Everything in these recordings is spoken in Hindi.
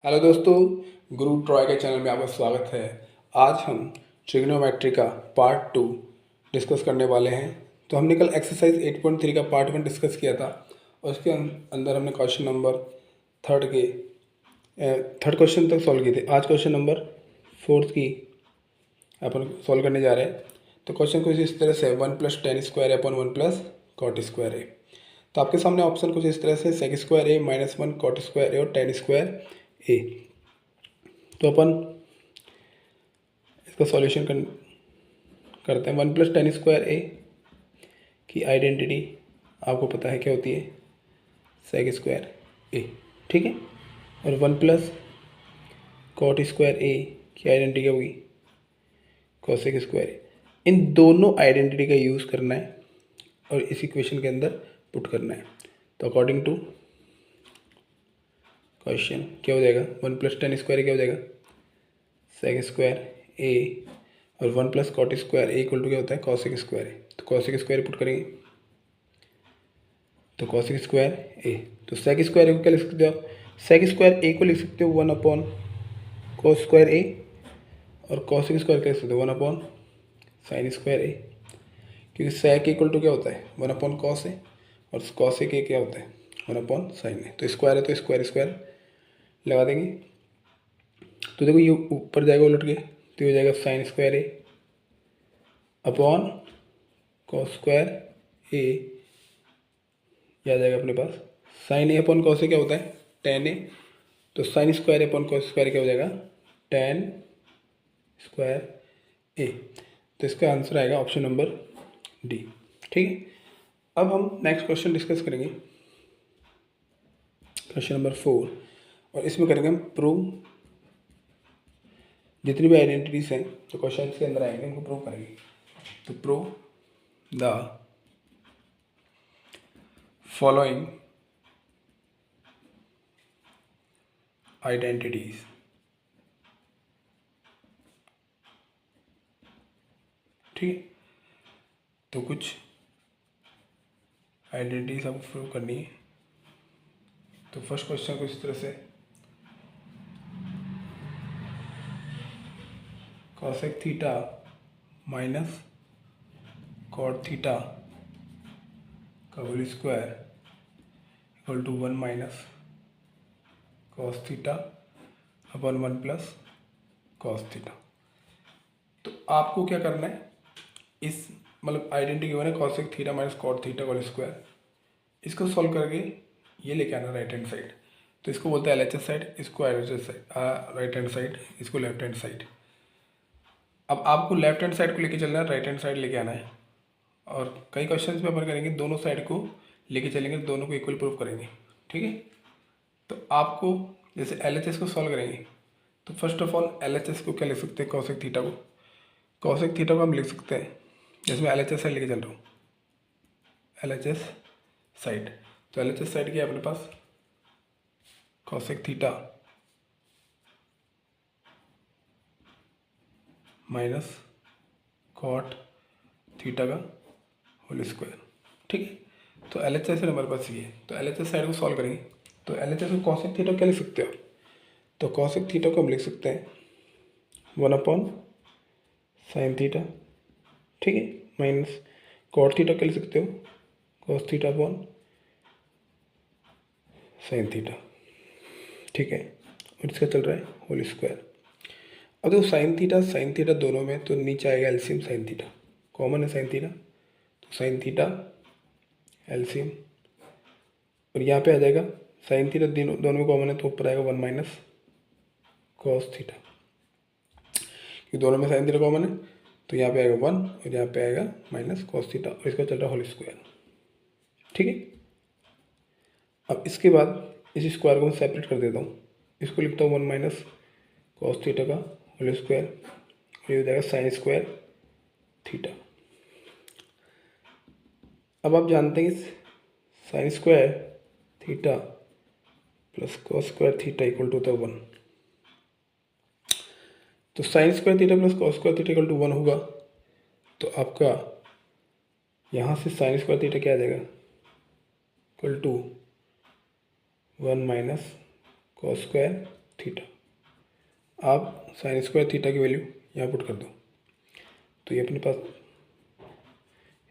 हेलो दोस्तों, गुरु ट्रॉय के चैनल में आपका स्वागत है। आज हम ट्रिग्नोमेट्री का पार्ट 2 डिस्कस करने वाले हैं। तो हमने कल एक्सरसाइज 8.3 का पार्ट 1 डिस्कस किया था और उसके अंदर हमने क्वेश्चन नंबर थर्ड क्वेश्चन तक सॉल्व किए थे। आज क्वेश्चन नंबर 4 की अपन सॉल्व करने जा रहे हैं। तो क्वेश्चन कुछ इस तरह से 1+tan² अपॉन 1+cot²। तो आपके सामने ऑप्शन कुछ इस तरह से sec²a -1 cot² और tan²a। तो अपन इसका सॉल्यूशन करते हैं। 1+tan² की आइडेंटिटी आपको पता है क्या होती है, sec²a, ठीक है। और 1+cot² की आइडेंटिटी क्या होगी, cos²a। इन दोनों आइडेंटिटी का यूज़ करना है और इस इक्वेशन के अंदर पुट करना है। तो अकॉर्डिंग टू क्वेश्चन क्या हो जाएगा, 1+tan² क्या हो जाएगा, sec²a और 1+cot² इक्वल टू क्या होता है, cos²a। तो cos² पुट करेंगे तो cos²a। तो sec² को क्या लिख सकते हो आप, sec²a को लिख सकते हो 1/cos²a और cos² क्या लिख सकते हो 1/sin²a, क्योंकि sec इक्वल टू क्या होता है 1/cos है और cos के क्या होता है 1/sin है। तो स्क्वायर है तो स्क्वायर लगा देंगे। तो देखो ये ऊपर जाएगा उलट के, तो ये हो जाएगा sin²a अपॉन cos²a। यह आ जाएगा अपने पास sin a upon cos a क्या होता है tan a। तो sin² अपॉन cos² क्या हो जाएगा tan²a। तो इसका आंसर आएगा ऑप्शन नंबर डी, ठीक है। अब हम नेक्स्ट क्वेश्चन डिस्कस करेंगे, क्वेश्चन नंबर 4, और इसमें करेंगे हम प्रूव। जितनी भी आइडेंटिटीज हैं जो क्वेश्चन के अंदर आएंगे उनको प्रूव करेंगे। तो प्रूव द फॉलोइंग आइडेंटिटीज, ठीक है। तो कुछ आइडेंटिटीज आपको प्रूव करनी है। तो फर्स्ट क्वेश्चन को इस तरह से, cosec theta minus cot theta का whole square equal to 1 minus cos theta upon 1+cos theta. तो आपको क्या करना है, इस मतलब आइडेंटिटी गिवन है cosec theta minus cot theta का होल स्क्वायर, इसको सॉल्व करके ये लेके आना राइट हैंड साइड। तो इसको बोलते हैं LHS साइड, इसको RHS side, right hand side, इसको लेफ्ट हैंड साइड। अब आपको लेफ्ट हैंड साइड को लेके चलना है, राइट हैंड साइड लेके आना है। और कई क्वेश्चंस में अपन करेंगे दोनों साइड को लेके चलेंगे, दोनों को इक्वल प्रूफ करेंगे, ठीक है। तो आपको जैसे LHS को सॉल्व करेंगे तो फर्स्ट ऑफ ऑल LHS को क्या लिख सकते हैं, cosec थीटा को, cosec थीटा को हम लिख सकते हैं, जैसे मैं LHS साइड लेके चल रहा हूँ, LHS साइड। तो LHS साइड क्या है अपने पास, cosec theta minus cot theta का होल स्क्वायर, ठीक है। तो LHS हमारे पास ये है। तो LHS साइड को सॉल्व करेंगे तो LHS को cosec थीटा क्या लिख सकते हो, तो cosec थीटा को हम लिख सकते हैं 1/sin थीटा, ठीक है, माइनस cot थीटा क्या लिख सकते हो cos theta upon sin theta, ठीक है। और इसका चल रहा है होल स्क्वायर। अब देखो sin थीटा दोनों में, तो नीचे आएगा एलसीएम sin थीटा, कॉमन है sin थीटा, तो sin थीटा एलसीएम, और यहाँ पे आ जाएगा sin थीटा दोनों में कॉमन है तो ऊपर आएगा 1 माइनस cos थीटा, कि दोनों में sin थीटा कॉमन है तो यहाँ पे आएगा 1 और यहाँ पे आएगा माइनस cos थीटा, और इसका चल रहा है होल स्क्वायर, ठीक है। अब इसके बाद इस स्क्वायर को मैं सेपरेट कर देता हूँ, इसको लिखता हूँ 1 माइनस cos थीटा का होल स्क्वायर, ये हो जाएगा sin² थीटा। अब आप जानते हैं sin² theta plus cos² theta equal to होता है 1। तो sin² theta plus cos² theta equal to 1 होगा, तो आपका यहाँ से sin² थीटा क्या आ जाएगा, equal to 1 minus cos² theta. आप साइन स्क्वायर थीटा की वैल्यू यहाँ पुट कर दो, तो ये अपने पास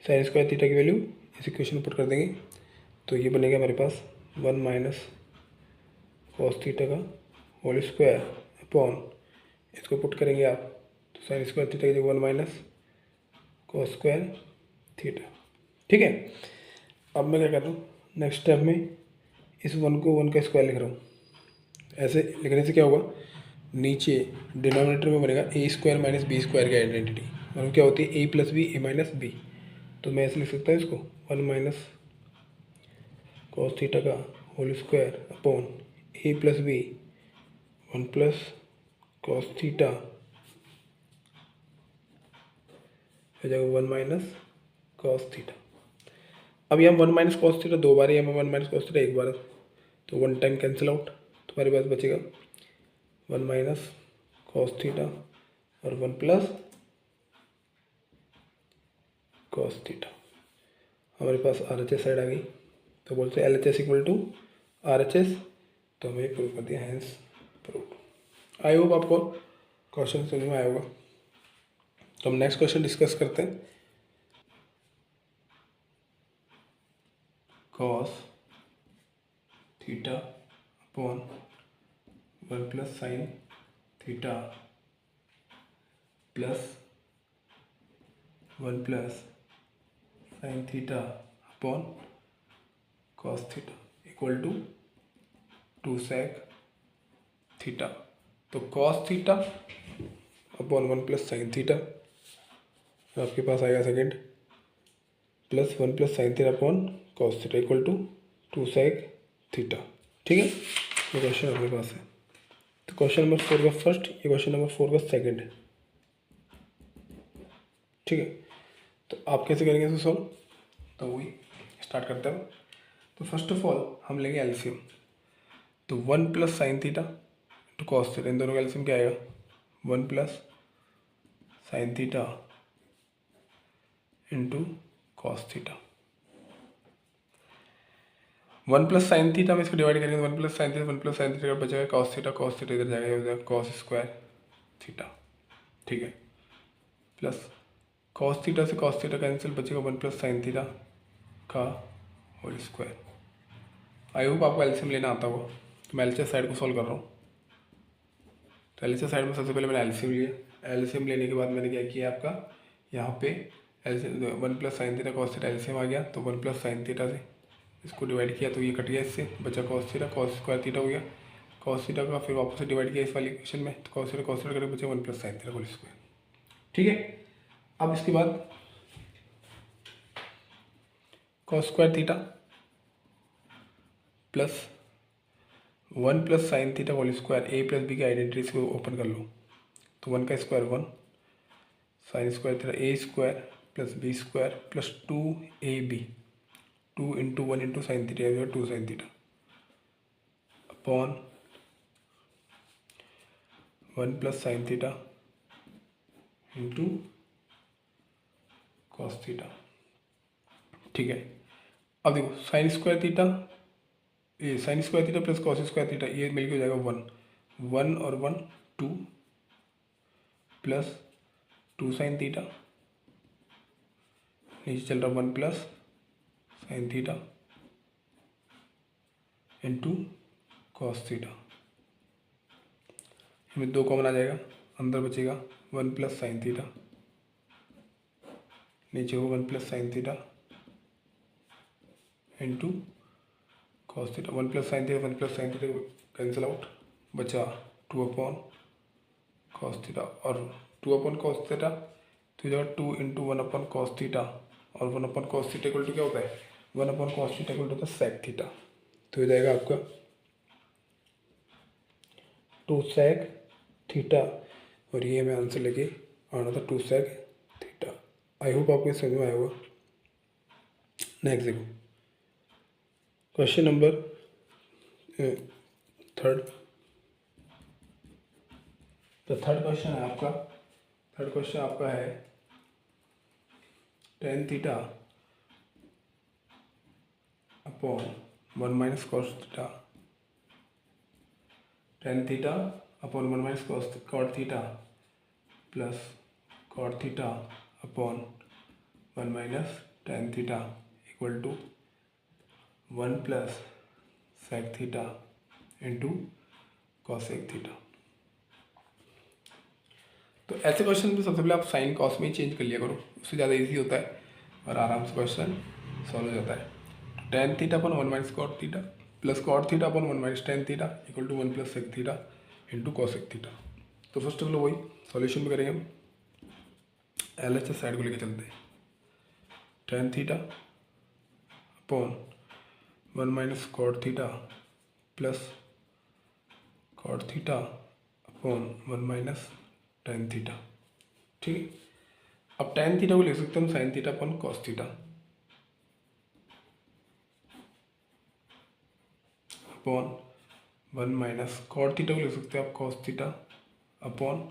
साइन स्क्वायर थीटा की वैल्यू इस इक्वेशन में पुट कर देंगे, तो ये बनेगा हमारे पास 1 माइनस कॉस थीटा का होल स्क्वायर अपॉन, इसको पुट करेंगे आप तो साइन स्क्वायर थीटा की जगह 1 माइनस कॉस स्क्वायर थीटा। ठीक है, अब मैं क्या कर रहा हूँ, नेक्स्ट स्टेप में इस 1 को 1 का स्क्वायर लिख रहा हूँ। ऐसे लिखने से क्या होगा, नीचे डिनोमिनेटर में बनेगा A square minus B square की आइडेंटिटी, मतलब क्या होती है A plus B A minus B. तो मैं ऐसे लिख सकता हूँ इसको 1 माइनस कॉस थीटा का whole square upon A plus B 1 plus cos theta हो जाएगा 1 माइनस कॉस थीटा। अब यहाँ 1 माइनस कॉस थीटा 2 बार है, यहाँ 1 माइनस कॉस थीटा 1 बार है, तो 1 टाइम कैंसिल आउट, तो हमारे पास बचेगा 1 माइनस कॉस थीटा और 1 प्लस कॉस थीटा। हमारे पास RHS साइड आ गई, तो बोलते हैं LHS इक्वल टू RHS, तो हमें प्रूव कर दिया, हैंस प्रूव। आई होप आपको क्वेश्चन समझ में आया होगा। तो हम नेक्स्ट क्वेश्चन डिस्कस करते हैं। Cos theta upon 1 plus sine theta plus 1 plus sine theta upon cos theta equal to 2 sec theta. तो cos theta upon 1 plus sine theta, आपके पास आएगा second, plus 1 plus sine theta upon cos theta equal to 2 sec theta. ठीक है, ये क्वेश्चन अपने पास है। तो क्वेश्चन नंबर 4 का फर्स्ट, ये क्वेश्चन नंबर 4 का सेकेंड है। ठीक है, तो आप कैसे करेंगे इसे सॉल्व, तो वही स्टार्ट करते हैं। तो फर्स्ट ऑफ ऑल हम लेंगे एलसीएम, तो 1 plus sine theta to cos theta, इन दोनों का एलसीएम क्या आएगा, 1 plus sine theta into cos theta. 1 plus sine theta में इसको डिवाइड करेंगे, 1 plus sine theta 1 plus sine theta बचेगा कॉस थीटा इधर जाएगा, हो जाएगा कॉस स्क्वायर थीटा। ठीक है, प्लस कॉस थीटा से कॉस थीटा कैंसिल, बचेगा 1 प्लस साइन थीटा का होल स्क्वायर। आई होप आपको एलसीएम लेना आता होगा। तो मैं एलसीएम साइड को सॉल्व कर रहा हूँ। तो एलसीएम साइड में सबसे पहले मैंने एलसीएम लिया, एलसीएम लेने के बाद मैंने क्या किया, आपका यहाँ पे LCM 1 plus sine theta cos theta LCM आ गया, तो 1 प्लस साइन थीटा से इसको डिवाइड किया तो ये कट गया, इससे बचा cos theta, cos square theta हो गया, कॉस थीटा का फिर वापस से डिवाइड किया इस वाली इक्वेशन में, तो कॉस थीटा करके बचा 1 plus sine theta whole square. ठीक है, अब इसके बाद cos square theta plus 1 plus sine theta whole square, A plus B की आइडेंटिटी को ओपन कर लो, तो 1 का square 1 sine square theta A square plus B square plus 2ab, 2 into 1 into sine theta 2 sine theta upon 1 plus sine theta into cos theta. ठीक है, अब देखो साइन स्क्वायर थीटा, ये sign square theta plus cos square theta, ये मिलकर हो जाएगा 1 1 और 1 2 प्लस 2 साइन थीटा, नीचे चल रहा 1 plus sine theta into cos theta, हमें 2 कॉमन आ जाएगा, अंदर बचेगा 1 प्लस साइन थीटा, नीचे हो 1 plus sine theta into cos theta, 1 plus sine theta 1 plus sine theta cancel out, बचा 2 अपॉन कॉस थीटा, और 2 अपॉन कॉस थीटा तो जगह 2 इंटू 1 अपॉन कॉस थीटा, और 1 upon cos theta equal to क्या होता है, 1 upon cos theta equal to होता है सेक थीटा, तो हो जाएगा आपका 2 सेक थीटा, और ये हमें आंसर लेके आना था 2 सेक थीटा। आई होप आपको समझ में आया होगा। नेक्स्ट देखो क्वेश्चन नंबर 3, तो थर्ड क्वेश्चन आपका है tan theta upon 1 minus cos theta, tan theta upon 1 minus cot theta plus cot theta upon 1 minus tan theta equal to 1 plus sec theta into cosec theta. तो ऐसे क्वेश्चन में सबसे पहले आप साइन कॉस में ही चेंज कर लिया करो, उससे ज़्यादा इजी होता है और आराम से क्वेश्चन सॉल्व हो जाता है। Tan theta upon 1 minus cot theta plus cot theta upon 1 minus tan theta equal to 1 plus sec theta into cosec theta. तो फर्स्ट ऑफ ऑल वही सॉल्यूशन में करेंगे हम, LHS साइड को लेकर चलते हैं। Tan theta upon 1 minus cot theta plus cot theta upon 1 minus tan theta. ठीक है, अब टेन थीटा को लिख सकते हैं हम sine theta upon cos theta upon 1 minus cot theta को लिख सकते हैं आप cos theta upon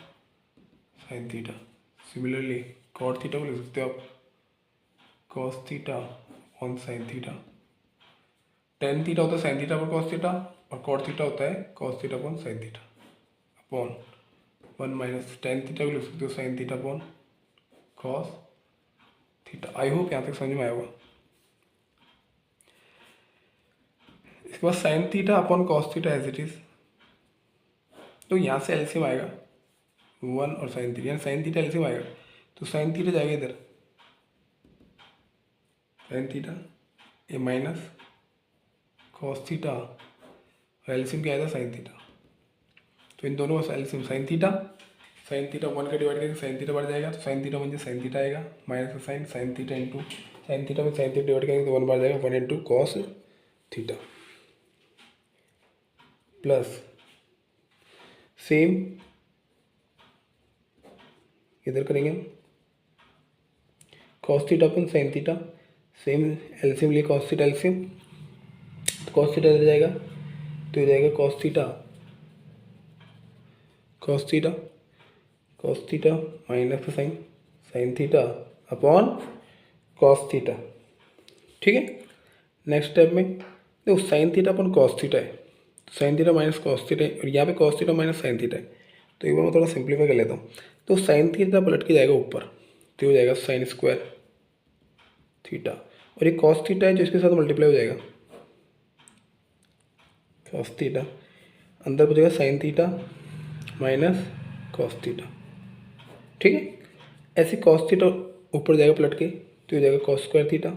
sine theta. Similarly cot theta को लिख सकते हो आप cos theta upon sine theta. Tan theta होता है sine theta upon cos theta और कॉट थीटा होता है cos theta upon sine theta upon 1 minus tan theta को लिख सकते हो sine theta upon cos theta. आई होप यहाँ तक समझ में आया होगा। इसके बाद sine theta upon cos theta as it is, तो यहाँ से एलसीएम आएगा 1 और साइन थीटा, यानी साइन थीटा एलसीएम आएगा तो साइन थीटा जाएगा इधर, साइन थीटा ये माइनस कॉस थीटा और एलसीएम क्या आएगा साइन थीटा। तो इन दोनों का एलसीएम साइन थीटा 1 का डिवाइड करके साइन थीटा बढ़ जाएगा, तो साइन थीटा बन जाए साइन थीटा आएगा माइनस का sign theta into sine theta में साइन थीटा डिवाइड करेंगे तो 1 बढ़ जाएगा 1 into cos theta plus same इधर करेंगे कॉस थीटा अपन साइन थीटा, सेम एलसीएम लिए कॉस थीटा एलसीएम, तो कॉस थीटा इधर जाएगा तो ये जाएगा कॉस थीटा माइनस का sign theta upon cos theta. ठीक है, नेक्स्ट स्टेप में देखो साइन थीटा अपन कॉस थीटा है, sine theta minus cos theta है और यहाँ पे cos theta minus sine theta है। तो एक बार मैं थोड़ा सिंप्लीफाई कर लेता हूँ, तो साइन थीटा पलट के जाएगा ऊपर तो हो जाएगा साइन स्क्वायर थीटा और ये कॉस थीटा है जो इसके साथ मल्टीप्लाई हो जाएगा कॉस थीटा, अंदर बचेगा sign theta minus cos theta. ठीक है, ऐसे कॉस थीटा ऊपर जाएगा पलट के तो हो जाएगा कॉस स्क्वायर थीटा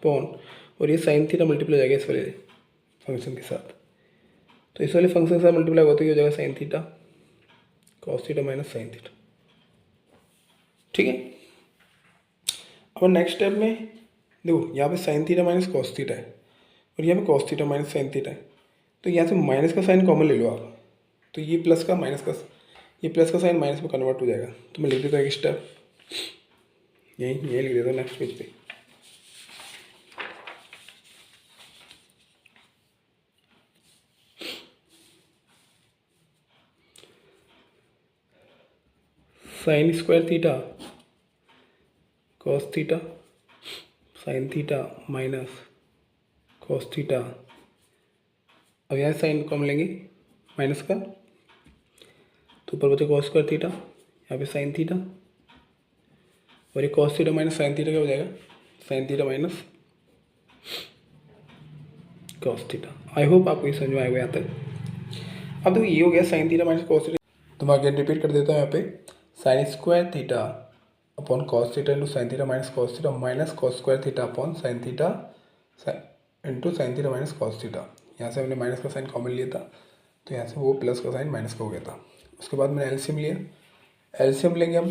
पॉन और ये साइन थीटा मल्टीप्लाई हो जाएगा इस वाले फंक्शन के साथ, तो इस वाले फंक्शन के साथ मल्टीप्लाई होगा तो ये हो जाएगा sign theta cos theta minus sine theta. ठीक है, अब नेक्स्ट स्टेप में देखो यहाँ पे sign theta minus cos theta है और यहाँ पे cos theta minus sine theta है, तो यहाँ से माइनस का साइन कॉमन ले लो आप, तो ये प्लस का माइनस का ये प्लस का साइन माइनस में कन्वर्ट हो जाएगा। तो मैं लिख देता हूँ एक स्टेप यही लिख देता हूँ नेक्स्ट पेज पे। Sign square theta cos theta sine theta minus cos theta, अब यहाँ साइन कॉमन लेंगे माइनस का तो ऊपर बचे कॉस स्क्वायर थीटा, यहाँ पे साइन थीटा और ये cos theta minus sine theta क्या हो जाएगा sign theta minus cos theta. आई होप आपको ये समझ में आएगा यहाँ तक। अब देखो ये हो गया sine theta minus cos theta, तो मैं अगेन रिपीट कर देता हूँ यहाँ पे sign square theta upon cos theta into sine theta minus cos theta minus cos square theta upon sine theta into sine theta minus cos theta. यहाँ से हमने माइनस का साइन कॉमन लिया था तो यहाँ से वो प्लस का साइन माइनस का हो गया था। उसके बाद मैंने एलसीएम लिया, एलसीएम लेंगे हम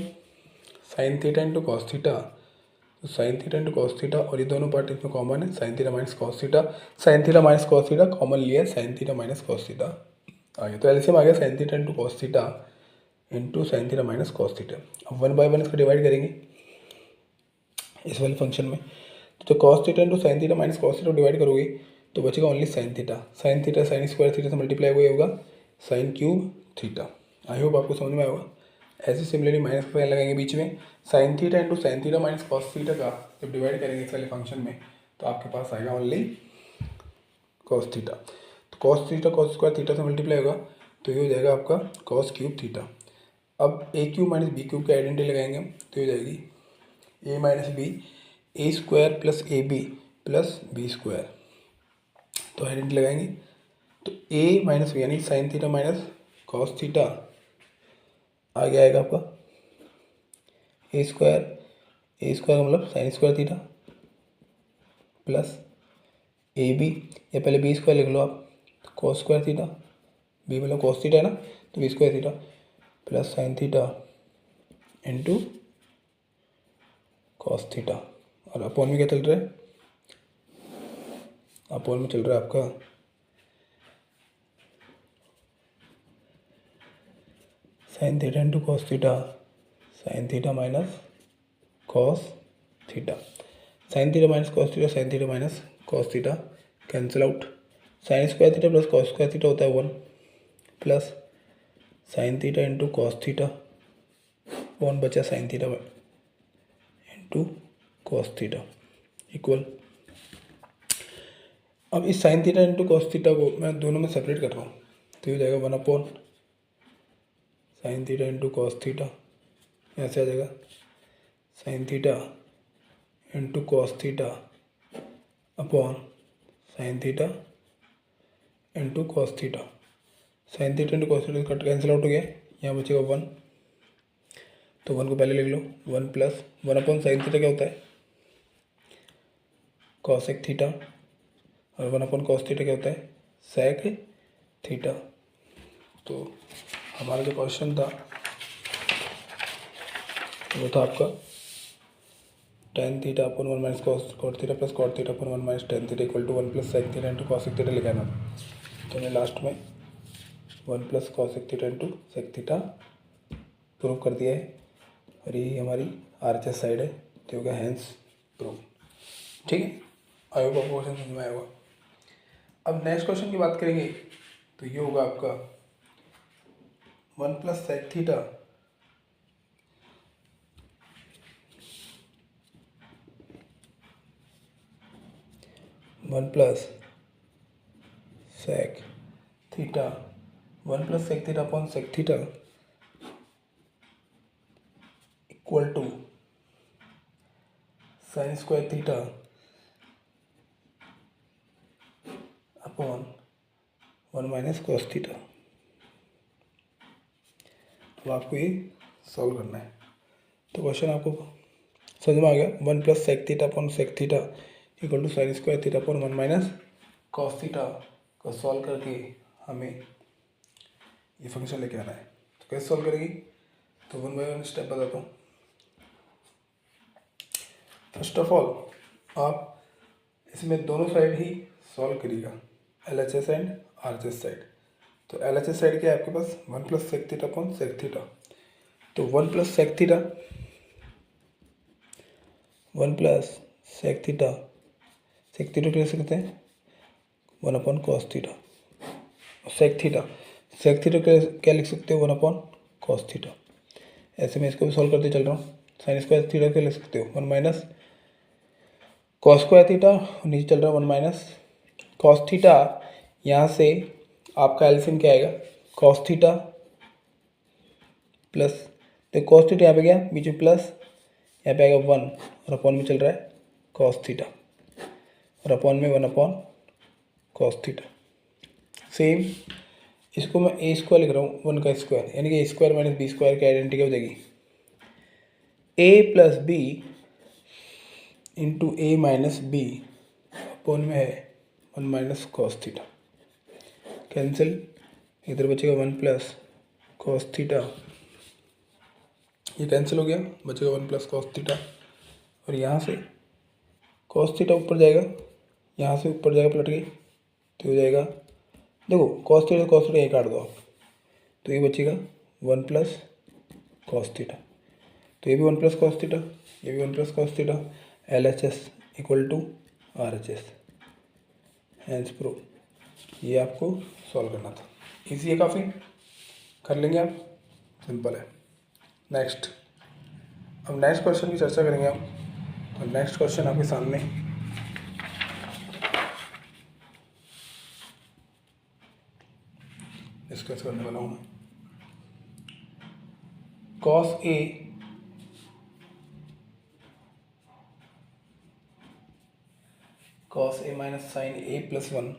sine theta into cos theta, तो sine theta into cos theta और ये दोनों पार्ट इसमें कॉमन है sine theta minus cos theta, sine theta minus cos theta common लिया है sine theta minus cos theta आ गया, तो एलसीएम आ गया sine theta into cos theta into sine theta minus cos theta. अब 1 बाय 1 इसको डिवाइड करेंगे इस वाले फंक्शन में, तो cos theta into sine theta minus cos theta divide करोगे तो बचेगा only sine theta sine square theta से मल्टीप्लाई हुआ होगा साइन क्यूब थीटा। आई होप आपको समझ में आएगा। ऐसे सिमिलरली माइनस का साइन लगाएंगे बीच में, sign theta into sine theta minus cos theta का जब डिवाइड करेंगे इस वाले फंक्शन में तो आपके पास आएगा ओनली कॉस थीटा। तो cos theta cos square theta से मल्टीप्लाई होगा तो ये हो जाएगा आपका कॉस क्यूब थीटा। अब A cube minus B cube की आइडेंटिटी लगाएंगे हम तो ये हो जाएगी A minus B A square plus A B plus B square. तो आइडेंटिटी लगाएंगे तो ए माइनस बी यानी sine theta minus cos theta आगे आएगा आपका ए स्क्वायर का मतलब sine square theta plus A B या पहले बी स्क्वायर लिख लो आप कॉस स्क्वायर थीटा, बी मतलब कॉस थीटा है ना तो B square theta plus sine theta into cos theta. और अपॉन में क्या चल रहा है, अपॉन में चल रहा है आपका sign theta into cos theta, sine theta minus cos theta, sine theta minus cos theta, sine theta minus cos theta cancel out. Sign square theta plus cos square theta होता है 1 plus sine theta into cos theta 1 बचा sign theta into cos theta equal. अब इस sign theta into cos theta को मैं दोनों में सेपरेट कर रहा हूँ तो ये हो जाएगा 1 upon sine theta into cos theta, ऐसे आ जाएगा sign theta into cos theta upon sine theta into cos theta. Sine theta into cos theta cut cancel out हो गया, यहाँ बचेगा 1 तो 1 को पहले लिख लो 1 प्लस 1 अपॉन साइन थीटा क्या होता है कॉसेक थीटा और 1 अपॉन कॉस थीटा क्या होता है सेक थीटा। तो हमारा जो क्वेश्चन था वो था आपका tan theta upon 1 minus cot theta plus cot theta upon 1 minus tan theta equal to 1 plus sec theta into cosec theta लिखा है। तो हमने लास्ट में 1 plus cosec theta into sec theta prove कर दिया है और ये हमारी RHS साइड है तो होगा हैंस प्रूव। ठीक है, आई होप आपको क्वेश्चन समझ में आया होगा। अब नेक्स्ट क्वेश्चन की बात करेंगे तो ये होगा आपका 1 plus sec theta one plus sec theta 1 plus sec theta upon sec theta equal to sine square theta upon 1 minus cos theta. अब आपको ये सॉल्व करना है तो क्वेश्चन आपको समझ में आ गया। 1 plus sec theta upon sec theta equal to sine square theta upon 1 minus cos theta को सॉल्व करके हमें ये फंक्शन लेके आना है। तो कैसे सॉल्व करेंगे तो 1 बाय 1 स्टेप बताता हूँ। फर्स्ट ऑफ ऑल आप इसमें दोनों साइड ही सॉल्व करिएगा LHS एंड RHS साइड। तो LHS साइड क्या है आपके पास 1 plus sec theta upon sec theta. तो 1 plus sec theta 1 plus sec theta को लिख सकते हैं 1 upon cos theta. Sec theta क्या लिख सकते हो 1 अपॉन कॉस थीटा। ऐसे मैं इसको भी सॉल्व करते चल रहा हूँ। साइन स्क्वायर थीटा क्या लिख सकते हो 1 माइनस कॉस स्क्वायर थीटा, नीचे चल रहा है 1 माइनस कॉस थीटा। यहाँ से आपका एलसीएम क्या आएगा कॉस थीटा प्लस तो कॉस थीटा यहाँ पे गया बीच में प्लस यहाँ पे आएगा 1 और अपॉन में चल रहा है कॉस थीटा और अपॉन में 1 अपॉन कॉस थीटा। सेम इसको मैं ए स्क्वायर लिख रहा हूँ 1 का स्क्वायर यानी कि ए स्क्वायर माइनस बी स्क्वायर की आइडेंटिटी क्या हो जाएगी ए प्लस बी इंटू ए माइनस बी अपॉन में है 1 माइनस कॉस थीटा कैंसिल, इधर बचेगा 1 प्लस कॉस थीटा, ये कैंसिल हो गया बचेगा 1 प्लस कॉस थीटा और यहाँ से कॉस थीटा ऊपर जाएगा यहाँ से ऊपर जाएगा पलट के तो हो जाएगा देखो कॉस थीटा ये काट दो आप तो ये बचेगा 1 प्लस कॉस थीटा। तो ये भी 1 प्लस कॉस थीटा ये भी 1 plus cos theta LHS equal to RHS hence prove. ये आपको सॉल्व करना था, इजी है काफ़ी, कर लेंगे आप, सिंपल है। नेक्स्ट अब नेक्स्ट क्वेश्चन की चर्चा करेंगे हम। तो नेक्स्ट क्वेश्चन आपके सामने डिस्कस करने वाला हूँ। Cos A minus sine A plus 1,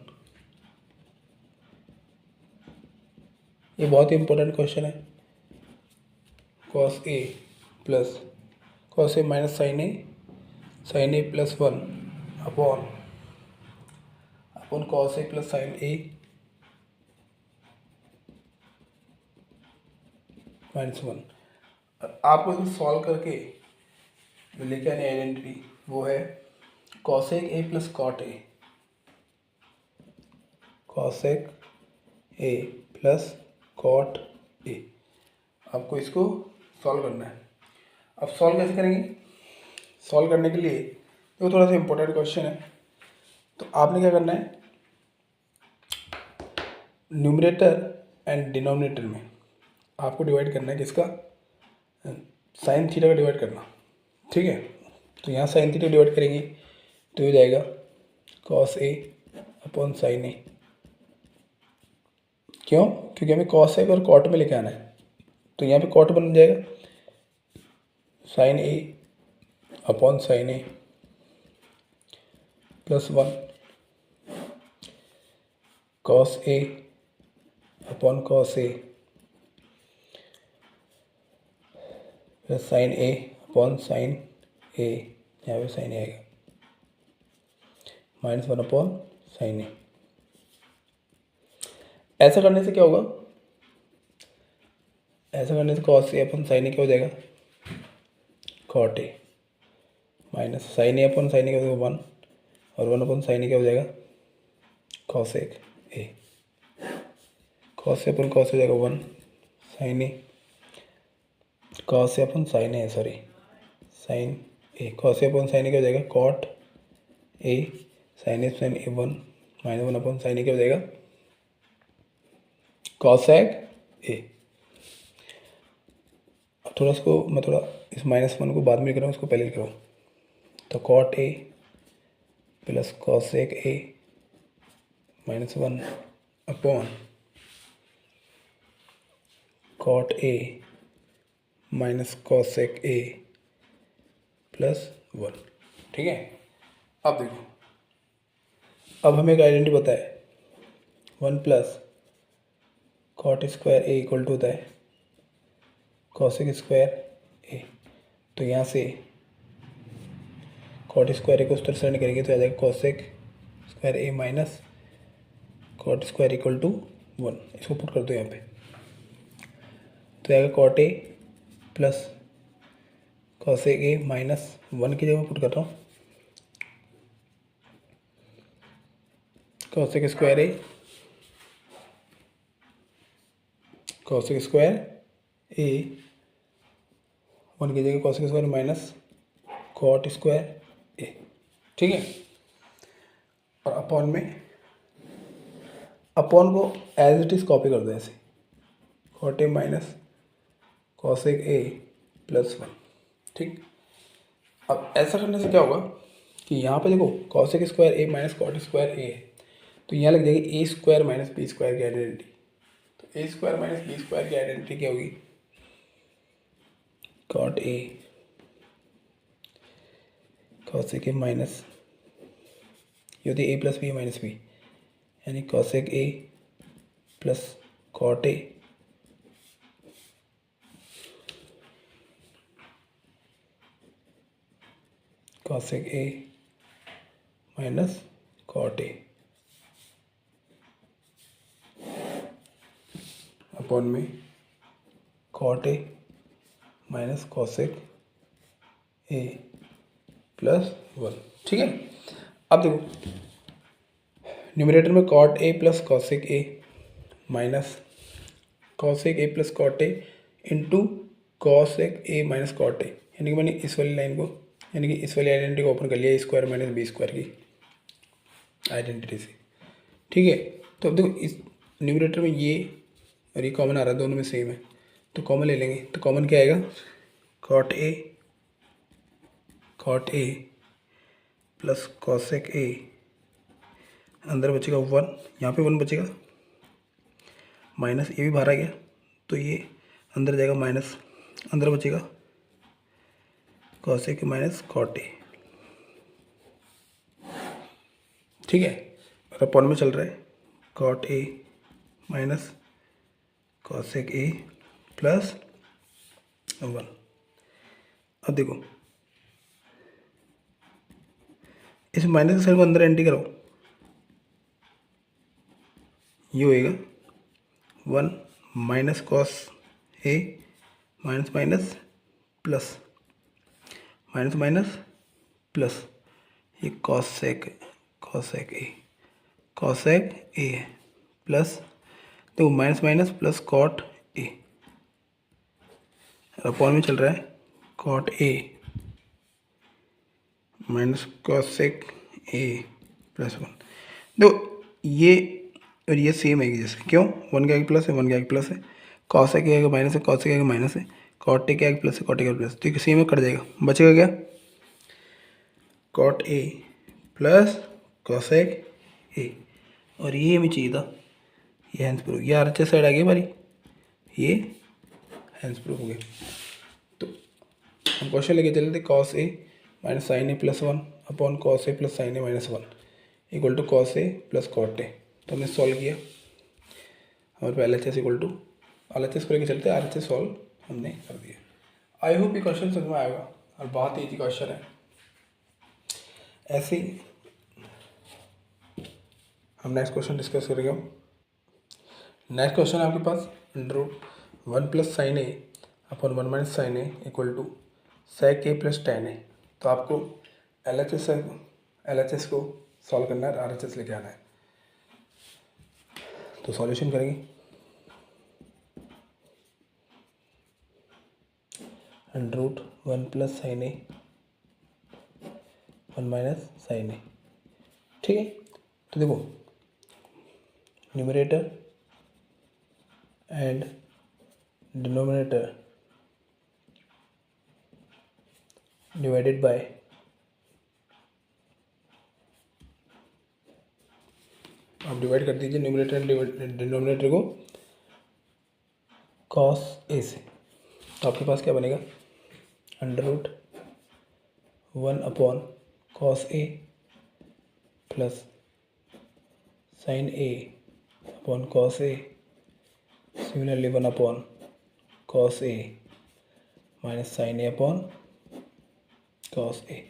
ये बहुत ही इंपॉर्टेंट क्वेश्चन है। Cos A plus cos A minus sine A plus 1 upon cos A plus sine A minus 1। आपको इसको सॉल्व करके जो लेके आने आइडेंटिटी वो है cosec A plus cot A, cosec A plus cot A. आपको इसको सॉल्व करना है। अब सॉल्व कैसे करेंगे? सॉल्व करने के लिए तो थोड़ा सा इम्पोर्टेंट क्वेश्चन है, तो आपने क्या करना है, न्यूमरेटर एंड डिनोमिनेटर में आपको डिवाइड करना है, किसका? साइन थीटा का डिवाइड करना, ठीक है। तो यहाँ साइन थीटा डिवाइड करेंगे तो ये जाएगा कॉस ए अपॉन साइन ए। क्यों? क्योंकि हमें कॉस ए और कॉट में लेके आना है, तो यहाँ पे कॉट बन जाएगा sign A upon sine A plus 1 cos A upon cos A plus sine A upon sine ए, यहाँ पे साइन ए आएगा माइनस 1 अपॉन साइन ए। ऐसा करने से क्या होगा? ऐसा करने से cos A upon sine A क्या हो जाएगा? Cot A minus sine A upon sine A क्या हो जाएगा? 1, और 1 अपॉन साइन ए क्या हो जाएगा? Cosec A. Cos A upon cos हो जाएगा 1 sine A, cos A upon sine A sorry sine A, cos A upon sine A क्या हो जाएगा? Cot A sine A 1 minus 1 upon sine A क्या हो जाएगा? Cosec A. अब थोड़ा इसको मैं थोड़ा इस माइनस 1 को बाद में लिख रहा हूँ, इसको पहले लिख रहा हूँ। तो cot A plus cosec A minus 1 upon cot A minus cosec A plus 1, ठीक है। अब देखो, अब हमें एक आइडेंटिटी पता है 1 plus cot square A equal to होता है कॉसेक स्क्वायर ए। तो यहाँ से कॉट स्क्वायर ए को उस तरह से करेंगे तो आ जाएगा cosec square A minus cot square equal to 1। इसको पुट कर दो यहाँ पे, तो आएगा cot A plus cosec A minus 1 की जगह पुट कर रहा हूँ cosec square A, cosec square A 1 की जगह cosec square minus cot square A, ठीक है। और अपॉन में अपॉन को एज इट इज़ कॉपी कर दो ऐसे, cot A minus cosec A plus 1, ठीक। अब ऐसा करने से क्या होगा कि यहाँ पे देखो cosec square A minus cot square A है, तो यहाँ लग जाएगी A square minus B square की आइडेंटिटी। तो A square minus B square की आइडेंटिटी क्या होगी? Cot A cosec A minus ये होती है A plus B minus B, यानी cosec A plus cot A cosec A minus cot A upon में cot A minus cosec A plus 1, ठीक है। अब देखो न्यूमरेटर में cot A plus cosec A minus cosec A plus cot A into cosec A minus cot A, यानी कि मैंने इस वाली लाइन को यानी कि इस वाली आइडेंटिटी को ओपन कर लिया ए स्क्वायर माइनस बी स्क्वायर की आइडेंटिटी से, ठीक है। तो अब देखो इस न्यूमरेटर में ये और ये कॉमन आ रहा है, दोनों में सेम है, तो कॉमन ले लेंगे। तो कॉमन क्या आएगा? Cot A plus cosec A, अंदर बचेगा 1, यहाँ पे 1 बचेगा माइनस ये भी बाहर आ गया, तो ये अंदर जाएगा माइनस, अंदर बचेगा कॉस ए के माइनस कॉट ए। ठीक है, और अपॉन में चल रहा है cot A minus cosec A plus 1। अब देखो इस माइनस के साइड को अंदर एंट्री करो, ये होएगा 1 minus cos A minus minus plus minus minus plus ये कॉसेक ए है प्लस देखो minus minus plus cot A, upon में चल रहा है cot A minus cosec A plus 1। देखो ये और ये सेम है जैसे, क्यों 1 के आगे प्लस है 1 के आगे प्लस है, कॉसेक के आगे माइनस है कॉसेक के आगे माइनस है, कॉट ए के आगे प्लस है कॉट ए के आगे प्लस, तो ये सेम है कट जाएगा, बचेगा क्या cot A plus cosec A, और ये हमें चाहिए था, ये हैंस प्रूफ, ये आर एच एस साइड आ गई हमारी, ये हैंस प्रूफ हो गया। तो हम क्वेश्चन लेके चले थे cos A minus sine A plus 1 upon cos A plus sine A minus 1 equal to cos A plus cot A, तो हमने सॉल्व किया, हमारे L H S equal to L H S को लेके चलते आर एच एस सॉल्व हमने कर दिया। आई होप ये क्वेश्चन समझ में आएगा और बहुत ईजी क्वेश्चन है। ऐसे ही हम नेक्स्ट क्वेश्चन डिस्कस करेंगे। नेक्स्ट क्वेश्चन आपके पास √1 plus sine A upon 1 minus sine A equal to sec A plus tan A. तो आपको एल एच एस को सॉल्व करना है, आर एच एस लेके आना है। तो सॉल्यूशन करेंगे, √1 plus sine A 1 minus sine ए। ठीक है, तो देखो numerator and denominator divided by आप डिवाइड कर दीजिए न्यूमरेटर एंड डिनोमिनेटर को कॉस ए से, तो आपके पास क्या बनेगा √1 upon cos A plus sine A upon cos A, similarly 1 upon cos A minus sine A upon cos A,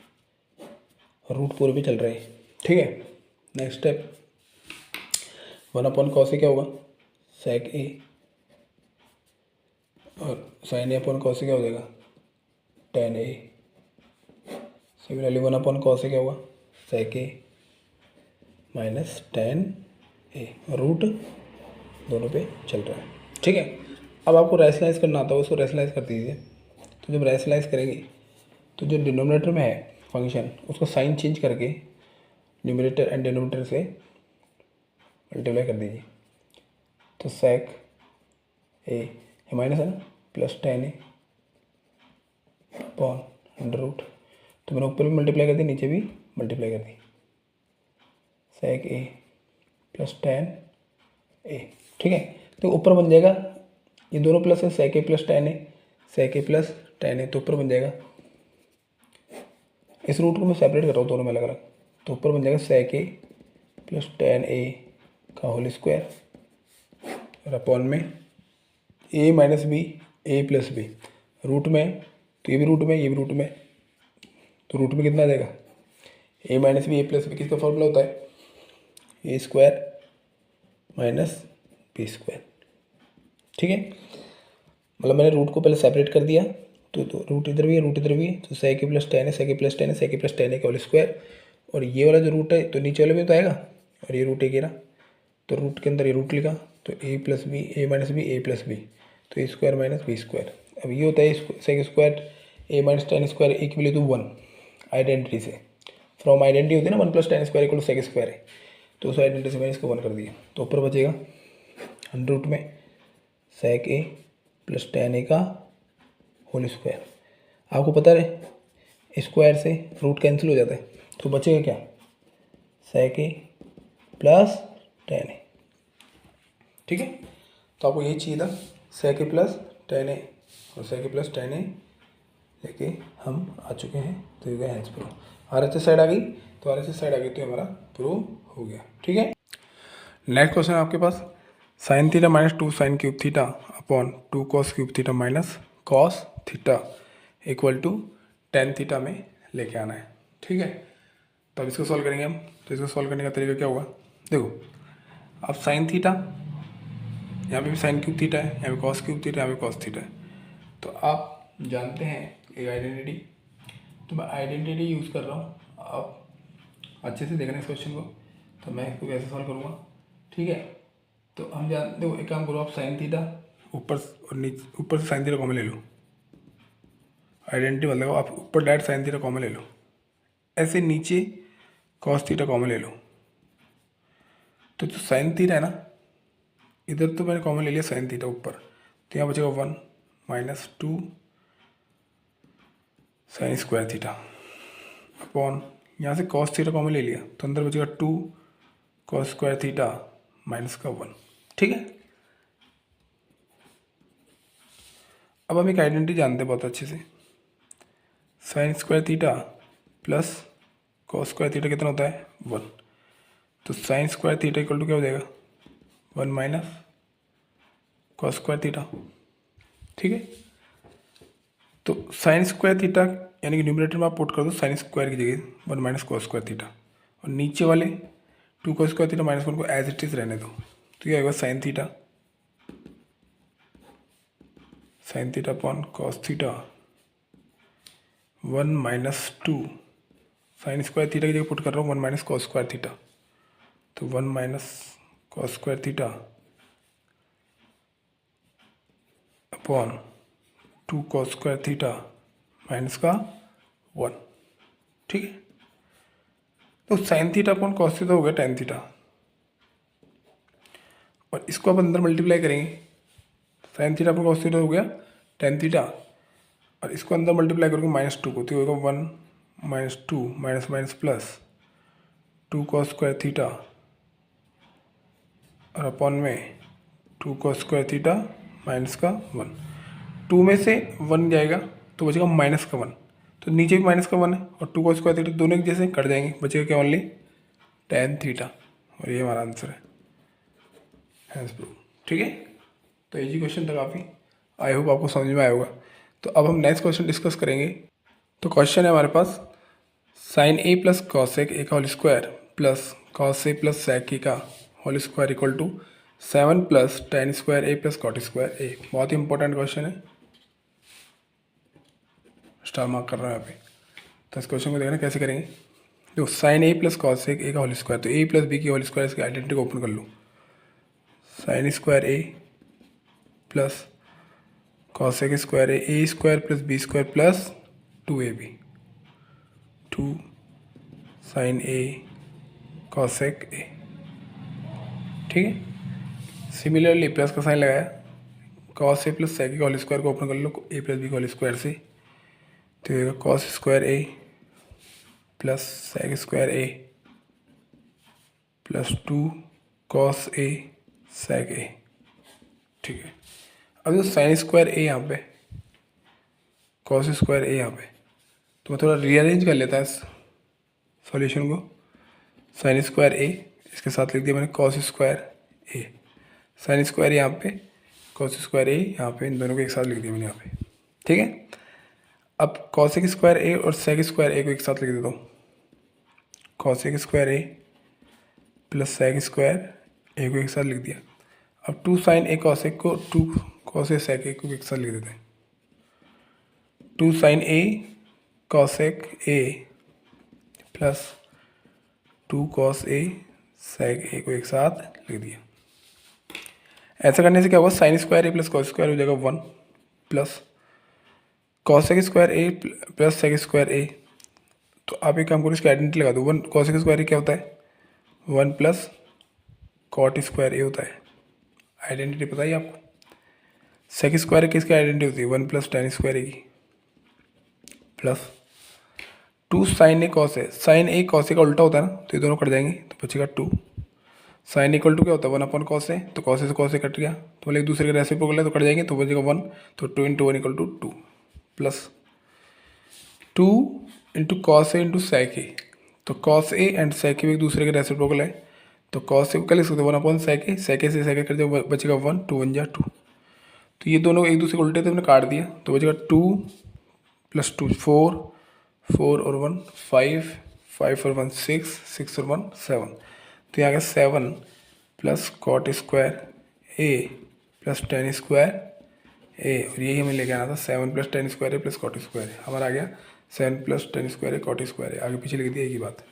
root पूरे भी चल रहे हैं। ठीक है, नेक्स्ट स्टेप 1 अपॉन कॉस ए क्या होगा सेक ए, और साइन ए अपॉन कॉस ए क्या हो जाएगा टेन ए, सिमिलरली 1 अपॉन कॉस ए क्या होगा सेक ए माइनस टेन ए, रूट दोनों पे चल रहा है। ठीक है, अब आपको रैशनलाइज करना आता है, उसको रैशनलाइज कर दीजिए। तो जब रैशनलाइज करेंगे तो जो डिनोमिनेटर में है फंक्शन उसको साइन चेंज करके न्यूमरेटर एंड डिनोमिनेटर से मल्टीप्लाई कर दीजिए। तो सेक ए माइनस है ना प्लस टेन ए अपॉन अंडर रूट, तो मैंने ऊपर भी मल्टीप्लाई कर दी नीचे भी मल्टीप्लाई कर दी, सेक ए प्लस टेन ए। ठीक है, तो ऊपर बन जाएगा ये दोनों प्लस है सेक A plus tan A, sec A plus tan A, तो ऊपर बन जाएगा, इस रूट को मैं सेपरेट कर रहा हूँ दोनों में अलग अलग, तो ऊपर बन जाएगा सेक ए प्लस टेन ए का होल स्क्वायर और अपॉन में ए माइनस बी ए प्लस बी, रूट में तो ये भी रूट में ये भी रूट में, तो रूट में कितना आ जाएगा ए माइनस बी ए प्लस बी, किसका फॉर्मूला होता है ए स्क्वायर माइनस बी स्क्वायर। ठीक है, मतलब मैंने रूट को पहले सेपरेट कर दिया, तो रूट इधर भी है रूट इधर भी है, तो सेक ए प्लस टेन है सेक ए प्लस टेन है सेक ए प्लस टेन है का होल स्क्वायर, और ये वाला जो रूट है तो नीचे वाले में तो आएगा, और ये रूट एक गिरा तो रूट के अंदर ये रूट लिखा, तो A plus B A minus B A plus B, तो A square minus B square. अब ये होता है सेक square A minus ten square ए की वैल्यू तो 1 आइडेंटिटी से, फ्रॉम आइडेंटिटी होती है ना 1 plus tan square equal to sec square है, तो उस आइडेंटिटी से मैंने इसको 1 कर दिया, तो ऊपर बचेगा अंडर रूट में सेक ए प्लस टेन ए का होल स्क्वायर। आपको पता है स्क्वायर से रूट कैंसिल हो जाता है, तो बचेगा क्या सेक ए प्लस टेन ए। ठीक है, तो आपको यही चाहिए था, sec a प्लस टेन ए और sec a प्लस टेन ए लेके हम आ चुके हैं। तो ये गया हैंस प्रूव। RHS साइड आ गई, तो RHS साइड आ गई तो हमारा प्रूव हो गया। ठीक है, नेक्स्ट क्वेश्चन आपके पास, sine theta minus two sine cube theta upon two cos cube theta minus cos theta equal to tan theta में लेके आना है। ठीक है, तो अब इसको सॉल्व करेंगे हम। तो इसको सॉल्व करने का तरीका क्या होगा, देखो अब साइन थीटा, यहाँ पे भी साइन क्यूब थीटा है, यहाँ पे कॉस क्यूब थीटा, यहाँ पे कॉस थीटा है। तो आप जानते हैं एक आइडेंटिटी, तो मैं आइडेंटिटी यूज़ कर रहा हूँ, आप अच्छे से देखना इस क्वेश्चन को। तो मैं इसको कैसे सॉल्व करूँगा, ठीक है। तो हम जानते हो, एक काम करो आप, साइन थीटा ऊपर और नीचे, ऊपर से साइन थीटा कॉमन ले लो। आइडेंटिटी मतलब आप ऊपर डायरेक्ट साइन थीटा कॉमन ले लो, ऐसे नीचे कॉस थीटा कॉमन ले लो। तो जो साइन थीटा है ना, इधर तो मैंने कॉमन ले लिया साइन थीटा ऊपर, तो यहाँ बचेगा one minus two sine square theta upon, यहाँ से कॉस थीटा कॉमन ले लिया तो अंदर बचेगा two cos square theta minus का वन। ठीक है, अब हम एक आइडेंटिटी जानते हैं बहुत अच्छे से, sine square theta plus cos square theta कितना होता है, वन। तो sine square theta equal to क्या हो जाएगा, one minus cos square theta. ठीक है, तो साइन स्क्वायर थीटा यानी कि न्यूमरेटर में आप पुट कर दो साइन स्क्वायर की जगह one minus cos square theta, और नीचे वाले two cos square theta minus one को एज इट इज रहने दो। तो क्या होगा, sine theta upon cos theta one minus two, sine square theta की जगह पुट कर रहा हूँ one minus cos square theta, तो one minus cos square theta upon two cos square theta minus का वन। ठीक है, तो sine theta upon cos theta हो गया टेन थीटा, और इसको आप अंदर मल्टीप्लाई करेंगे, sign theta upon cos theta हो गया टेन थीटा, और इसको अंदर मल्टीप्लाई करोगे माइनस टू को, तो होगा one minus two minus minus plus two cos square theta और अपॉन में two cos square theta minus का वन। टू में से वन जाएगा तो बचेगा माइनस का वन, तो नीचे भी माइनस का वन है, और टू कॉस स्क्वायर थीटा दोनों एक जैसे कट जाएंगे, बचेगा क्या, ओनली टेन थीटा, और ये हमारा आंसर है, हैंस प्रूव। ठीक है, तो इजी क्वेश्चन था काफ़ी, आई होप आपको समझ में आया होगा। तो अब हम नेक्स्ट क्वेश्चन डिस्कस करेंगे। तो क्वेश्चन है हमारे पास, sine A plus cosec A का whole square plus cos A plus sec A का whole square equal to seven plus tan square A plus cot square A. बहुत ही इंपॉर्टेंट क्वेश्चन है, स्टार मार्क कर रहा है यहाँ पे। तो इस क्वेश्चन को देखना कैसे करेंगे। देखो sine A plus cosec A का होल स्क्वायर, तो ए प्लस बी की होल स्क्वायर, इसकी आइडेंटिटी को ओपन कर लो, sine square A plus cosec square A square plus B square plus two A B, two sine A cosec A. ठीक है, सिमिलरली प्लस का साइन लगाया, कॉस ए प्लस सेक का होल स्क्वायर को ओपन कर लो ए प्लस बी का होल स्क्वायर से, तो ये cos square A plus sec square A plus two cos A sec ए। ठीक है, अब जो साइन स्क्वायर ए यहाँ पे, कॉस स्क्वायर ए यहाँ पे, तो मैं थोड़ा रीअरेंज कर लेता है इस सॉल्यूशन को। साइन स्क्वायर ए इसके साथ लिख दिया मैंने cos square A, sine square यहाँ पे, कॉस स्क्वायर ए यहाँ पे, इन दोनों को एक साथ लिख दिया मैंने यहाँ पे। ठीक है, अब कॉसेक स्क्वायर ए और सेक स्क्वायर ए को एक साथ लिख देता हूँ, cosec square A plus sec square A को एक साथ लिख दिया। अब टू साइन ए कॉसेक को, two cos A sec A को एक साथ लिख देते हैं, two sine A cosec A plus two cos A sec A को एक साथ लिख दिया। ऐसा करने से क्या होगा, sign square A plus cos square हो जाएगा one, plus cosec square A plus sec square ए। तो आप एक काम करो, इसकी आइडेंटिटी लगा दो, वन कॉसेक स्क्वायर ए क्या होता है, वन प्लस कॉट स्क्वायर ए होता है। आइडेंटिटी पता ही आपको, सेक स्क्वायर ए किसकी आइडेंटिटी होती है, वन प्लस टेन स्क्वायर ए की, plus two sine A cos A, sine A cos ए का उल्टा होता है ना, तो ये दोनों कट जाएंगे, तो बचेगा टू साइन इक्वल टू क्या होता है 1/cos ए, तो cos ए से cos ए कट गया, तो बोले एक दूसरे के रेसिप्रोकल है तो कट जाएंगे, तो बचेगा 1, तो 2 × 1 = 2 प्लस 2 × cos ए × sec ए, तो cos ए एंड sec ए एक दूसरे के रेसिप्रोकल है, तो cos ए को क्या लिख सकते हैं 1/sec ए, sec ए से sec ए कर दिया, बचेगा 1, 2 × 1 = 2, तो ये दोनों एक दूसरे को उल्टे थे, हमने काट दिया, तो बचेगा 2 + 2 4, 4 और 1 5, 5 और 1 6, 6 और 1 7, तो यहाँ गया 7 + cot स्क्वायर ए + tan स्क्वायर ए, और यही हमें लेके आना था 7 + tan स्क्वायर ए + cot स्क्वायर ए, हमारा आ गया 7 + tan स्क्वायर ए cot स्क्वायर ए, आगे पीछे लिख दिया एक ही बात।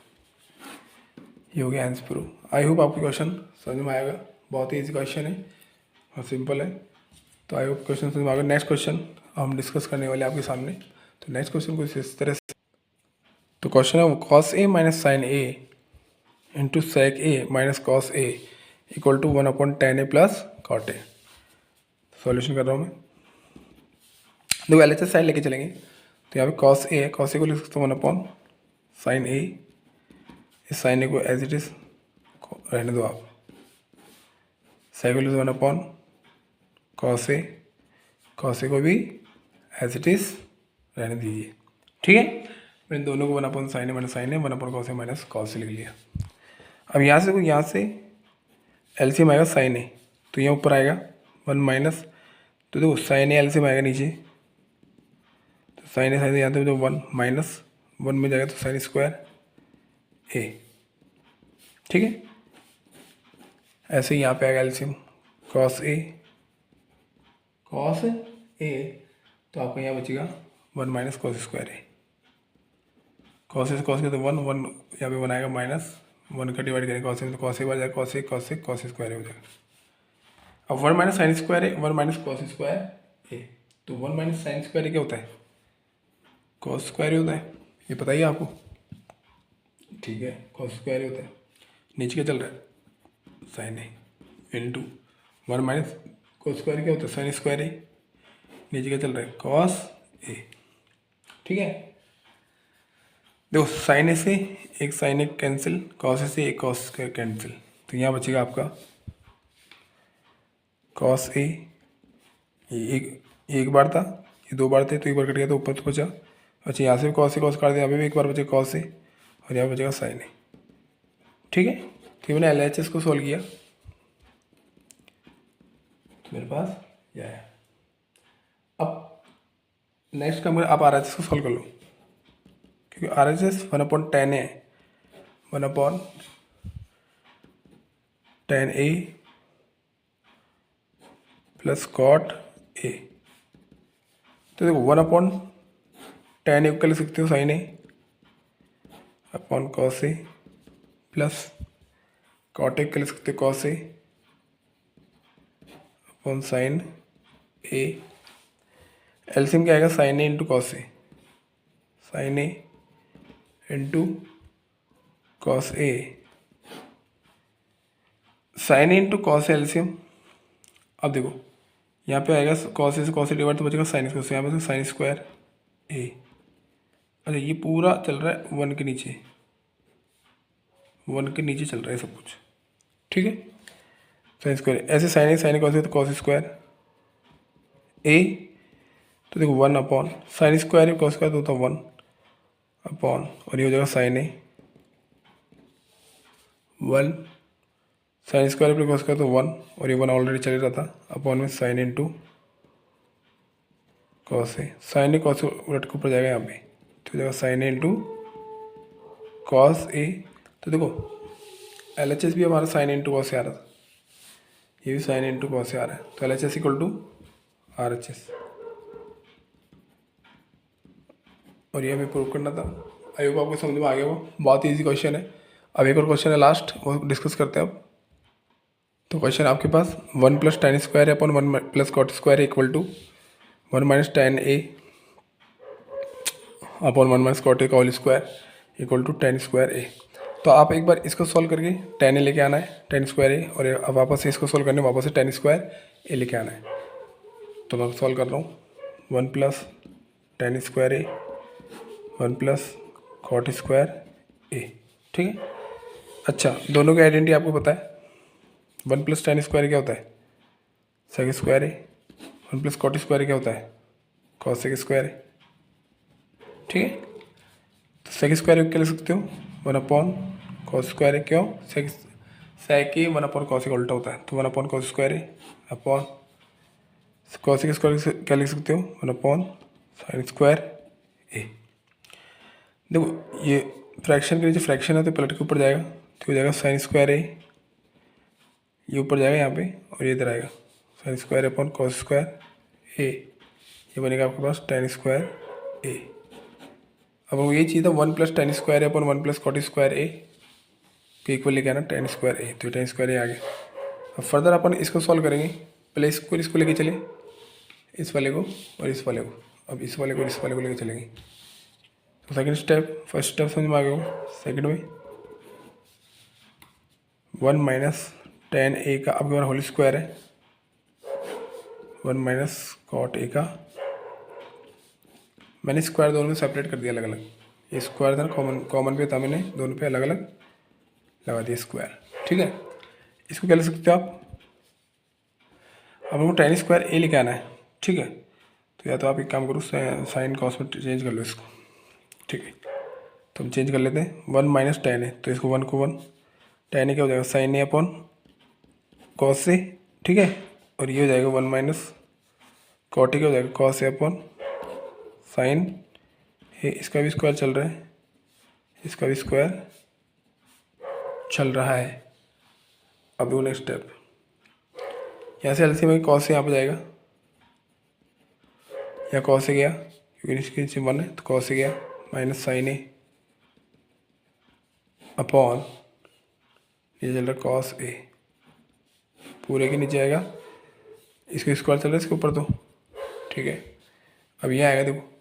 ये हो गया आंसर प्रूफ। आई होप आपको क्वेश्चन समझ में आएगा, बहुत ही ईजी क्वेश्चन है और सिंपल है, तो आई होप क्वेश्चन समझ में आएगा। नेक्स्ट क्वेश्चन हम डिस्कस करने वाले आपके सामने, तो नेक्स्ट क्वेश्चन कुछ इस तरह से, तो क्वेश्चन है cos a - sin a × sec a - cos a = 1/tan a + cot a। Solution कर रहा हूँ मैं, देखो LHS साइन लेके चलेंगे, तो यहाँ पे cos a है, cos a को लिख सकते हैं 1/sin a, इस साइन ए को एज इट इज रहने दो आप, sec को लिख 1/cos a, cos a को भी एज इट इज रहने दीजिए, ठीक है। मैंने दोनों को 1/sin a - sin a 1/cos a - cos a लिख लिया। अब यहाँ से देखो, यहाँ से एलसीएम आएगा sin a, तो यहाँ ऊपर आएगा 1 माइनस, तो देखो sin a एलसीएम आएगा नीचे, तो sin a यहाँ पे जो 1 माइनस 1 में जाएगा तो sin स्क्वायर a, ठीक है। ऐसे ही यहाँ पे आएगा एलसीएम cos a, तो आपको यहाँ बचेगा 1 minus cos square a, cos से cos के तो 1 1 यहाँ पे 1 आएगा माइनस 1 का डिवाइड करेंगे cos से, तो cos a बार जाएगा cos स्क्वायर a हो जाएगा। अब 1 minus sin square a 1 minus cos square a, तो 1 माइनस sin स्क्वायर a क्या होता है cos स्क्वायर a होता है, ये बताइए आपको, ठीक है cos स्क्वायर a होता है। नीचे क्या चल रहा है sin a into 1 minus cos square क्या होता है sin स्क्वायर a, नीचे क्या चल रहा है cos a, ठीक है। देखो sin a से एक sin a cancel, cos a से एक cos स्क्वायर कैंसिल, तो यहाँ बचेगा आपका cos a, ये एक बार था, ये 2 बार थे, तो एक बार कट गया तो ऊपर तो बचा, अच्छा यहाँ से भी cos a cos काट दिया, यहाँ पे भी एक बार बचेगा cos a और यहाँ बचेगा sin a, ठीक है। तो मैंने LHS को सॉल्व किया, तो मेरे पास यह है। अब नेक्स्ट काम करें, आप RHS को सॉल्व कर लो, क्योंकि RHS 1/tan a है, 1/tan a + cot a, तो देखो 1/tan a को लिख सकते हो sin a / cos a plus cot a को लिख सकते हो cos a / sin a, LCM क्या आएगा sin a × cos a, sin a × cos a, sin a × cos a LCM. अब देखो यहाँ पे आएगा cos a से cos a डिवाइड, तो बचेगा sin स्क्वायर, यहाँ पे sin स्क्वायर a, अच्छा ये पूरा चल रहा है 1 के नीचे, 1 के नीचे चल रहा है सब कुछ, ठीक है। sin स्क्वायर ऐसे sin a cos a तो cos स्क्वायर a, तो देखो 1/ sin स्क्वायर cos स्क्वायर तो होता 1/, और ये हो जाएगा sin a 1, sin square plus cos square तो 1, और ये 1 ऑलरेडी चल रहा था, अपॉन में sin × cos a, sin a cos उलट के ऊपर जाएगा यहाँ पे, तो हो जाएगा sin a × cos a, तो देखो LHS भी हमारा sin × cos a आ रहा था, ये भी sin × cos a आ रहा है, तो LHS = RHS, और ये हमें प्रूव करना था। आई होप आपको समझ में आ गया, वो बहुत ईजी क्वेश्चन है। अब एक और क्वेश्चन है लास्ट, वो डिस्कस करते हैं अब। तो क्वेश्चन आपके पास 1 + tan स्क्वायर है upon 1 + cot square equal to 1 - tan a अपॉन 1 - cot a का whole square equal to tan square a। तो आप एक बार इसको सॉल्व करके tan a लेके आना है, tan स्क्वायर a, और अब वापस से इसको सॉल्व करने वापस से tan स्क्वायर a लेके आना है। तो मैं सॉल्व कर रहा हूँ 1 + tan square a 1 + cot square a, ठीक है। अच्छा दोनों की आइडेंटिटी आपको पता है, वन प्लस टेन स्क्वायर क्या होता है? सेक स्क्वायर है। वन प्लस कॉट स्क्वायर क्या होता है? कॉस सेक स्क्वायर है। ठीक है, तो सेक स्क्वायर क्या लिख सकते हो? वन अपॉन कॉस स्क्वायर है। क्यों? सेक ही वन अपॉन कॉस का उल्टा होता है, तो वन अपॉन कॉस स्क्वायर है अपॉन कॉस स्क्वायर क्या लिख सकते हो? वन अपॉन साइन स्क्वायर ए। देखो ये फ्रैक्शन के नीचे फ्रैक्शन है तो पलट के ऊपर जाएगा, तो हो जाएगा साइन स्क्वायर ए, ये ऊपर जाएगा यहाँ पे और ये इधर आएगा sine square upon cos square A, ये बनेगा आपके पास टेन स्क्वायर ए। अब वो ये चीज़ था one plus tan square upon one plus cot square A के इक्वल लेके आना टेन स्क्वायर ए, तो टेन स्क्वायर ए आ गया। अब फर्दर अपन इसको सॉल्व करेंगे, पहले इसको लेके चले, इस वाले को और इस वाले को, अब इस वाले को और इस वाले को लेके चलेंगे। तो सेकंड स्टेप, फर्स्ट स्टेप समझ में आ गया हो, सेकंड में वन माइनस टेन ए का आपके पास होल स्क्वायर है, वन माइनस कॉट ए का, मैंने स्क्वायर दोनों में सेपरेट कर दिया अलग अलग, ये स्क्वायर था कॉमन पे था, मैंने दोनों पे अलग अलग लगा दिया स्क्वायर। ठीक है, इसको क्या लिख सकते हो आप? अब हमको टेन स्क्वायर ए लेके आना है। ठीक है, तो या तो आप एक काम करो, साइन कॉस में चेंज कर लो इसको। ठीक है, तो हम चेंज कर लेते हैं, वन माइनस टेन है तो इसको वन को वन, टेन क्या हो जाएगा साइन ए अपॉन कॉस से। ठीक है, और ये हो जाएगा वन माइनस कॉट ए क्या हो जाएगा कॉस ए अपॉन साइन ए, इसका भी स्क्वायर चल रहा है, इसका भी स्क्वायर चल रहा है। अब दो नेक्स्ट स्टेप, यहाँ से एलसीएम में कॉस से यहाँ पर जाएगा, या कॉस से गया क्योंकि इसके नीचे वन है तो कॉस से गया माइनस साइन ए अपॉन ये चल रहा कॉस ए, पूरे के नीचे आएगा, इसके स्क्वायर चल रहा है इसके ऊपर तो। ठीक है, अब ये आएगा देखो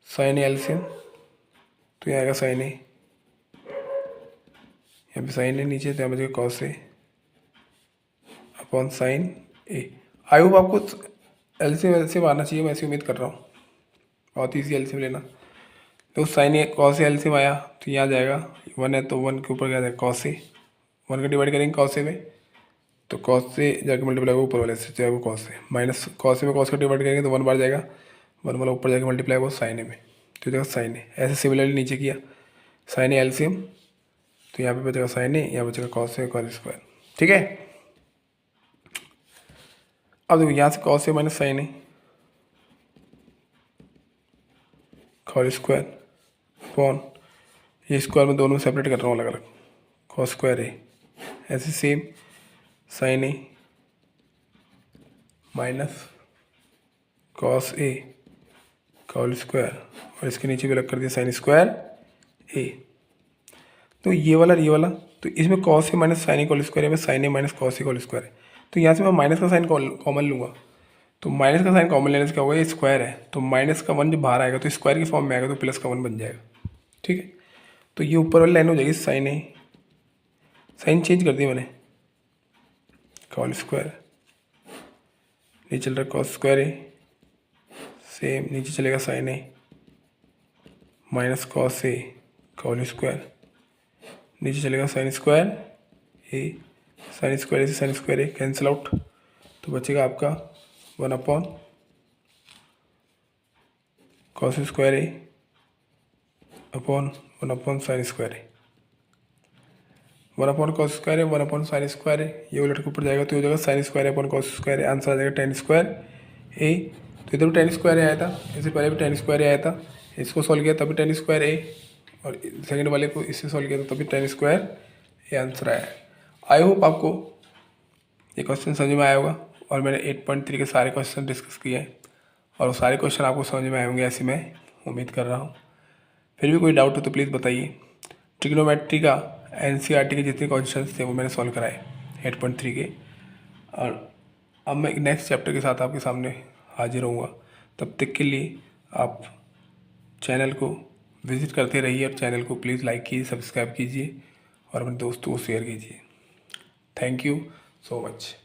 साइन ए एलसीएम, तो यहाँ आएगा साइन ए, यहाँ पे साइन ए नीचे तो यहाँ बचेगा cos A upon sine A. I hope आपको एलसीएम आना चाहिए, मैं ऐसी उम्मीद कर रहा हूँ, बहुत ईजी एलसीएम लेना। तो sine A cos A LCM आया तो यहाँ जाएगा, वन है तो वन के ऊपर क्या जाएगा कॉस ए, वन का डिवाइड करेंगे कॉस ए में तो कॉस से जाके मल्टीप्लाई होगा ऊपर वाले से, चाहे वो कॉस से, माइनस कॉस ए में कॉस का डिवाइड करेंगे तो वन बार जाएगा, वन वाला ऊपर जाके मल्टीप्लाई होगा साइन ए में, तो जाएगा साइन ए। ऐसे सिमिलरली नीचे किया साइन ए एलसीएम, तो यहाँ पे बचेगा साइन ए, यहाँ बचेगा कॉस ए कॉस स्क्वायर। ठीक है, अब देखो यहाँ से cos A minus sine A cos square upon ये स्क्वायर में दोनों में सेपरेट कर रहा हूँ अलग अलग, कॉस स्क्वायर ए, ऐसे same sign A minus cos A whole square, और इसके नीचे भी अलग कर दिया साइन स्क्वायर ए। तो ये वाला तो इसमें cos A minus sine A whole square है, sign A minus cos A whole square है, तो यहाँ से मैं माइनस का साइन कॉमन लूँगा, तो माइनस का साइन कॉमन लेने से क्या होगा, ये स्क्वायर है तो माइनस का वन जब बाहर आएगा तो स्क्वायर की फॉर्म में आएगा तो प्लस का वन बन जाएगा। ठीक है, तो ये ऊपर वाली लाइन हो जाएगी साइन ए, साइन चेंज कर दिया मैंने, कॉल स्क्वायर नीचे चल रहा है कॉस स्क्वायर ए, सेम नीचे चलेगा sine A minus cos A whole square, नीचे चलेगा sine square A, sine square A से sine square A cancel out, तो बचेगा आपका one upon cos square A upon one upon sine square A, one upon cos square है वन अपॉन साइन स्क्वायर है, ये उलट के ऊपर जाएगा तो हो जाएगा sine square upon cos square है, आंसर आ जाएगा टेन स्क्वायर ए। तो इधर भी टेन स्क्वायर आया था, इससे पहले भी टेन स्क्वायर आया था, इसको सॉल्व किया तभी टेन स्क्वायर ए, और सेकंड वाले को इससे सॉल्व किया तो तभी टेन स्क्वायर ए आंसर आया। आई होप आपको ये क्वेश्चन समझ में आया होगा, और मैंने 8.3 के सारे क्वेश्चन डिस्कस किए हैं और सारे क्वेश्चन आपको समझ में आए होंगे ऐसी मैं उम्मीद कर रहा हूँ। फिर भी कोई डाउट हो तो प्लीज़ बताइए। ट्रिग्नोमेट्री का एनसीईआरटी के जितने क्वेश्चन थे वो मैंने सॉल्व कराए 8.3 के, और अब मैं नेक्स्ट चैप्टर के साथ आपके सामने हाजिर होऊंगा। तब तक के लिए आप चैनल को विज़िट करते रहिए और चैनल को प्लीज़ लाइक कीजिए, सब्सक्राइब कीजिए और अपने दोस्तों को शेयर कीजिए। Thank you so much.